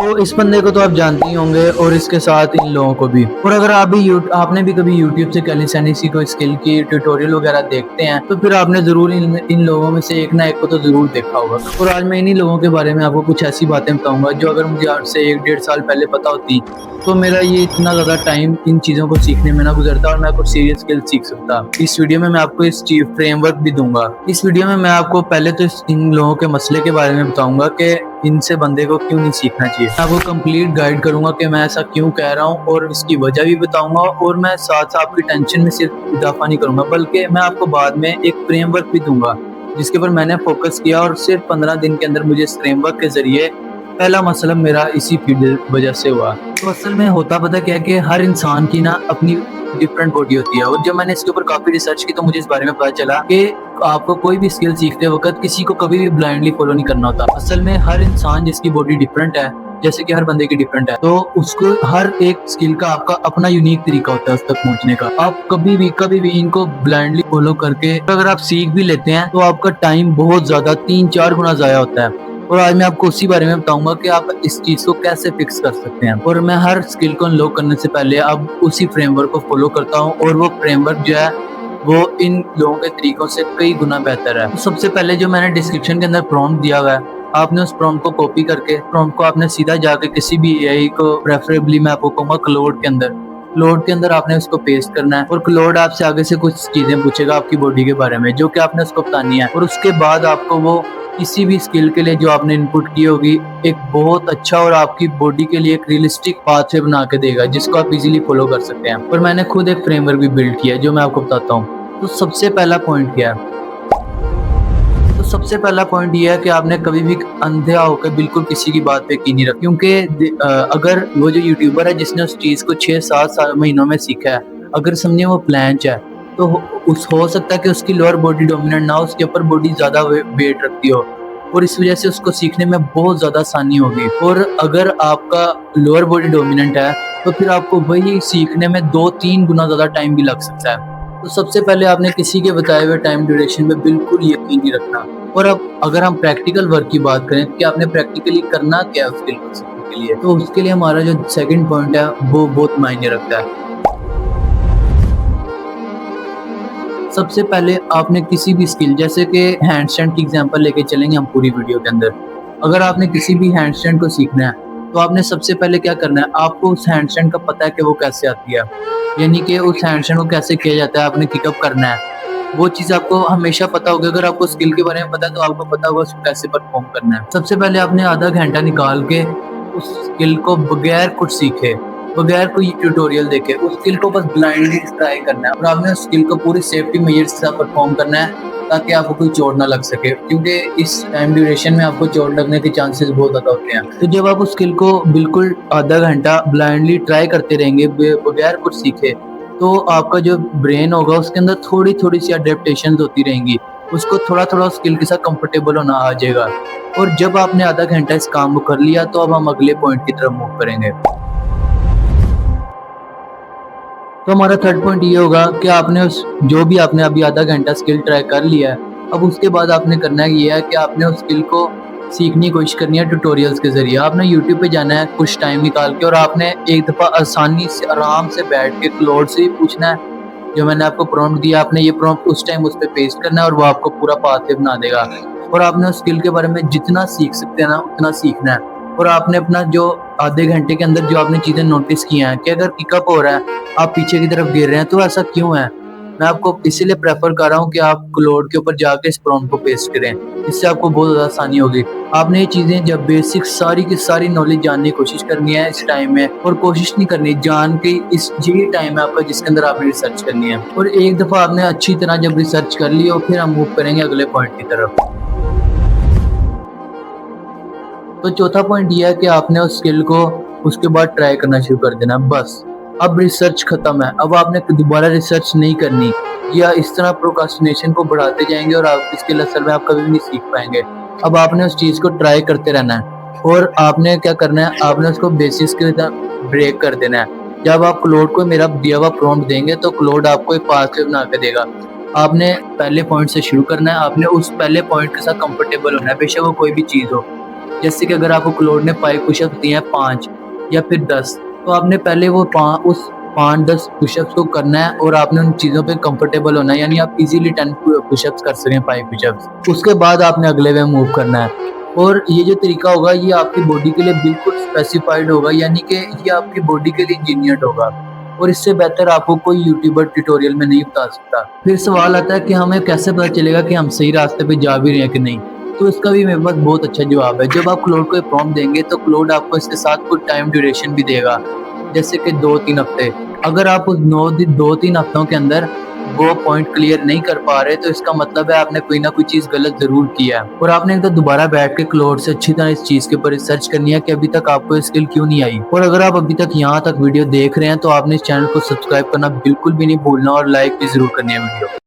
तो इस बंदे को तो आप जानते ही होंगे और इसके साथ इन लोगों को भी। और अगर आप भी आपने भी कभी YouTube से कैलिसथेनिक्स को स्किल की ट्यूटोरियल वगैरह देखते हैं तो फिर आपने जरूर इन लोगों में से एक ना एक को तो जरूर देखा होगा। और आज मैं इन्हीं लोगों के बारे में आपको कुछ ऐसी बातें बताऊंगा जो अगर मुझे आज से 1-1.5 साल पहले पता होती तो मेरा ये इतना ज़्यादा टाइम इन चीज़ों को सीखने में ना गुजरता और मैं कुछ सीरियस स्किल सीख सकता। इस वीडियो में मैं आपको इस फ्रेमवर्क भी दूंगा। इस वीडियो में मैं आपको पहले तो इन लोगों के मसले के बारे में बताऊंगा कि इनसे बंदे को क्यों नहीं सीखना चाहिए। मैं आपको कंप्लीट गाइड करूंगा कि मैं ऐसा क्यों कह रहा हूं और इसकी वजह भी बताऊंगा। और मैं साथ साथ आपकी टेंशन में सिर्फ इजाफा नहीं करूंगा बल्कि मैं आपको बाद में एक फ्रेमवर्क भी दूंगा जिसके ऊपर मैंने फोकस किया और सिर्फ 15 दिन के अंदर मुझे इस फ्रेमवर्क के जरिए पहला मसला मेरा इसी वजह से हुआ। तो असल में होता पता क्या है कि हर इंसान की ना अपनी डिफरेंट बॉडी होती है। और जब मैंने इसके ऊपर काफी रिसर्च की तो मुझे इस बारे में पता चला कि आपको कोई भी स्किल सीखते वक्त किसी को कभी भी ब्लाइंडली फॉलो नहीं करना होता। असल में हर इंसान जिसकी बॉडी डिफरेंट है, जैसे कि हर बंदे की डिफरेंट है, तो उसको हर एक स्किल का आपका अपना यूनिक तरीका होता है उस तक पहुंचने का। आप कभी भी इनको ब्लाइंडली फॉलो करके अगर आप सीख भी लेते हैं तो आपका टाइम बहुत ज्यादा 3-4 गुना जाया होता है। और आज मैं आपको उसी बारे में बताऊंगा कि आप इस चीज को कैसे फिक्स कर सकते हैं। और मैं हर स्किल को अनलॉक करने से पहले अब उसी फ्रेमवर्क को फॉलो करता हूँ और वो फ्रेमवर्क जो है वो इन लोगों के तरीकों से कई गुना बेहतर है। तो सबसे पहले जो मैंने डिस्क्रिप्शन के अंदर प्रॉम्प्ट दिया हुआ है, आपने उस प्रॉम्प्ट को कॉपी करके प्रॉम्प्ट को आपने सीधा जाके किसी भी एआई को, प्रेफरेबली मैं आपको कहूंगा क्लाउड के अंदर आपने उसको पेस्ट करना है। और क्लाउड आपसे आगे से कुछ चीजें पूछेगा आपकी बॉडी के बारे में जो कि आपने उसको बतानी है। और उसके बाद आपको वो किसी भी स्किल के लिए जो आपने इनपुट की होगी एक बहुत अच्छा और आपकी बॉडी के लिए एक रियलिस्टिक पाथवे बना के देगा जिसको आप इजीली फॉलो कर सकते हैं। और मैंने खुद एक फ्रेमवर्क भी बिल्ड किया है जो मैं आपको बताता हूँ। तो सबसे पहला पॉइंट क्या है? तो सबसे पहला पॉइंट ये है कि आपने कभी भी अंधेरा होकर बिल्कुल किसी की बात पे यकीन नहीं रखा। क्योंकि अगर वो जो यूट्यूबर है जिसने उस चीज को 6-7 महीनों में सीखा है, अगर समझे वो प्लांच है तो हो सकता है कि उसकी लोअर बॉडी डोमिनेंट ना हो, उसके ऊपर बॉडी ज्यादा वेट रखती हो और इस वजह से उसको सीखने में बहुत ज्यादा आसानी होगी। और अगर आपका लोअर बॉडी डोमिनेंट है तो फिर आपको वही सीखने में 2-3 गुना ज्यादा टाइम भी लग सकता है। तो सबसे पहले आपने किसी के बताए हुए टाइम ड्यूरेशन में बिल्कुल यकीन नहीं रखना। और अब अगर हम प्रैक्टिकल वर्क की बात करें कि आपने प्रैक्टिकली करना क्या है स्किल को सीखने के लिए, तो उसके लिए हमारा जो सेकंड पॉइंट है वो बहुत मायने रखता है। सबसे पहले आपने किसी भी स्किल, जैसे कि हैंडस्टैंड की एग्जांपल लेके चलेंगे हम पूरी वीडियो के अंदर। अगर आपने किसी भी हैंडस्टैंड को सीखना है तो आपने सबसे पहले क्या करना है, आपको उस हैंडस्टैंड का पता है कि वो कैसे आती है, यानी कि उस हैंडस्टैंड को कैसे किया जाता है, आपने किकअप करना है, वो चीज़ आपको हमेशा पता होगी। अगर आपको स्किल के बारे में पता है तो आपको पता होगा उसको कैसे परफॉर्म करना है। सबसे पहले आपने आधा घंटा निकाल के उस स्किल को बगैर कुछ सीखे, बगैर कोई ट्यूटोरियल देखे उस स्किल को बस ब्लाइंडली ट्राई करना है। और आपने उस स्किल को पूरी सेफ्टी मेजर्स के साथ परफॉर्म करना है ताकि आपको कोई चोट ना लग सके, क्योंकि इस टाइम ड्यूरेशन में आपको चोट लगने के चांसेस बहुत ज़्यादा होते हैं। तो जब आप उस स्किल को बिल्कुल आधा घंटा ब्लाइंडली ट्राई करते रहेंगे बगैर कुछ सीखे तो आपका जो ब्रेन होगा उसके अंदर थोड़ी थोड़ी सी अडेप्टेशन होती रहेंगी, उसको थोड़ा थोड़ा स्किल के साथ कंफर्टेबल होना आ जाएगा। और जब आपने आधा घंटा इस काम को कर लिया तो अब हम अगले पॉइंट की तरफ मूव करेंगे। तो हमारा थर्ड पॉइंट ये होगा कि आपने जो भी आपने अभी आधा घंटा स्किल ट्राई कर लिया है, अब उसके बाद आपने करना ये है कि आपने उस स्किल को सीखने की कोशिश करनी है ट्यूटोरियल्स के जरिए। आपने यूट्यूब पे जाना है कुछ टाइम निकाल के और आपने एक दफ़ा आसानी से आराम से बैठ के क्लाउड से ही पूछना है। जो मैंने आपको प्रॉम्प्ट दिया आपने ये प्रॉम्प्ट उस टाइम उस पर पेस्ट करना है और वो आपको पूरा पाथवे बना देगा। और आपने उस स्किल के बारे में जितना सीख सकते हैं ना उतना सीखना है। और आपने अपना जो आधे घंटे के अंदर जो आपने चीज़ें नोटिस की हैं कि अगर पिकअप हो रहा है, आप पीछे की तरफ गिर रहे हैं, तो ऐसा क्यों है, मैं आपको इसीलिए प्रेफर कर रहा हूँ कि आप क्लाउड के ऊपर जाके इस प्रॉम्प्ट को पेस्ट करें, इससे आपको बहुत ज़्यादा आसानी होगी। आपने ये चीज़ें जब बेसिक सारी की सारी नॉलेज जानने की कोशिश करनी है इस टाइम में, और कोशिश नहीं करनी जान के इस यही टाइम है आपका जिसके अंदर आपने रिसर्च करनी है। और एक दफ़ा आपने अच्छी तरह जब रिसर्च कर ली और फिर हम मूव करेंगे अगले पॉइंट की तरफ। तो चौथा पॉइंट ये है कि आपने उस स्किल को उसके बाद ट्राई करना शुरू कर देना, बस। अब रिसर्च खत्म है, अब आपने दोबारा रिसर्च नहीं करनी, या इस तरह प्रोक्रास्टिनेशन को बढ़ाते जाएंगे और आप इसके असल में आप कभी भी नहीं सीख पाएंगे। अब आपने उस चीज़ को ट्राई करते रहना है और आपने क्या करना है, आपने उसको बेसिस के ब्रेक कर देना है। जब आप क्लाउड को मेरा दिया हुआ प्रॉम्प्ट देंगे तो क्लाउड आपको एक पाथवे बना के देगा। आपने पहले पॉइंट से शुरू करना है, आपने उस पहले पॉइंट के साथ कंफर्टेबल होना है, बेशक वो कोई भी चीज़ हो। जैसे कि अगर आपको क्लोड ने 5 पुशअप्स दिए हैं 5 या फिर 10, तो आपने पहले वो उस 5-10 पुशअप्स को करना है और आपने उन चीज़ों पे कंफर्टेबल होना है, यानी आप इजीली 10 पुशअप्स कर सकें, 5 पुशअप्स। उसके बाद आपने अगले वे मूव करना है और ये जो तरीका होगा ये आपकी बॉडी के लिए बिल्कुल स्पेसिफाइड होगा, यानी कि ये आपकी बॉडी के लिए इंजीनियर्ड होगा और इससे बेहतर आपको कोई यूट्यूबर ट्यूटोरियल में नहीं बता सकता। फिर सवाल आता है कि हमें कैसे पता चलेगा कि हम सही रास्ते पे जा भी रहे हैं कि नहीं, तो इसका भी मेरे पास बहुत अच्छा जवाब है। जब आप क्लाउड को प्रॉम्प्ट देंगे तो क्लाउड आपको इसके साथ कुछ टाइम ड्यूरेशन भी देगा, जैसे कि 2-3 हफ्ते। अगर आप उस 2-3 हफ्तों के अंदर वो पॉइंट क्लियर नहीं कर पा रहे, तो इसका मतलब है आपने कोई ना कोई चीज़ गलत ज़रूर किया है और आपने एक तो दोबारा बैठ के क्लाउड से अच्छी तरह इस चीज़ के ऊपर रिसर्च करनी है कि अभी तक आपको स्किल क्यों नहीं आई। और अगर आप अभी तक यहाँ तक वीडियो देख रहे हैं तो आपने इस चैनल को सब्सक्राइब करना बिल्कुल भी नहीं भूलना और लाइक भी ज़रूर करनी है वीडियो।